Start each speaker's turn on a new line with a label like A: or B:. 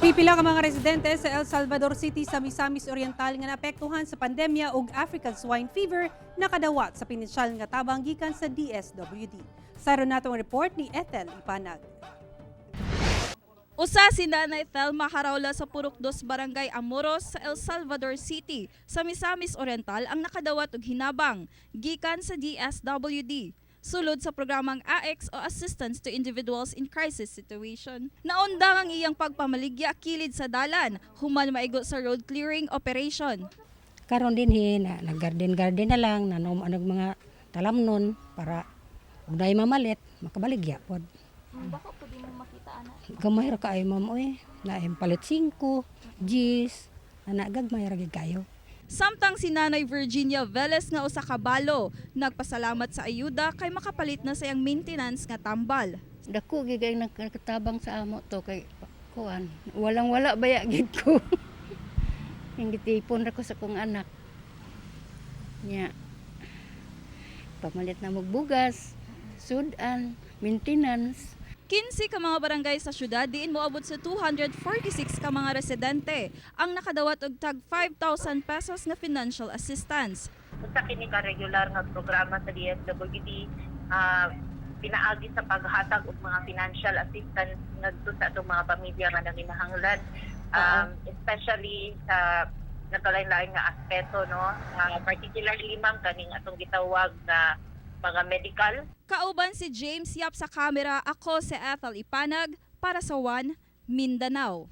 A: Pipila ka mga residente sa El Salvador City sa Misamis Oriental nga naapektuhan sa pandemya ug African swine fever nakadawat sa pinisyal nga tabang gikan sa DSWD. Sa natong report ni Ethel Ipanag.
B: Usa si Nanay Thelma Haraula sa Purok 2 Barangay Amoros sa El Salvador City sa Misamis Oriental ang nakadawat og hinabang gikan sa DSWD. Sulod sa programang AX o Assistance to Individuals in Crisis Situation. Naundang ang iyang pagpamaligya kilid sa dalan, human maigo sa road clearing operation.
C: Karon din na nag-garden na lang, nanom anong mga talamnon para kung dahil mamalit, makabaligya pod.
B: Bako po di mo makita ana.
C: Gamay ra kaayo ma'am oy, naim palit 5, G's, ana gagmay ra gid kayo.
B: Samtang si Nanay Virginia Velez nga usa ka balo, nagpasalamat sa ayuda kay makapalit na sayang maintenance nga tambal.
C: Dako gigay nagkatabang sa amo to kay kuan. Walang-wala baya gid ko. Yung gitipon ra ko sa kong anak. Nya. Pamalit na magbugas, sudan, maintenance.
B: 15 ka mga barangay sa syudad diin moabot sa 246 ka mga residente ang nakadawat og tag 5,000 pesos nga financial assistance.
D: Sa kini ka regular nga programa sa DSWD, pinaagi sa paghatag og mga financial assistance ngadto sa atong mga pamilya nga nanginahanglan, especially sa nagkalain-lain nga aspeto, no, particularly ma'am kaning atong gitawag na mga medical.
B: Kauban si James Yap sa kamera, ako si Ethel Ipanag para sa One Mindanao.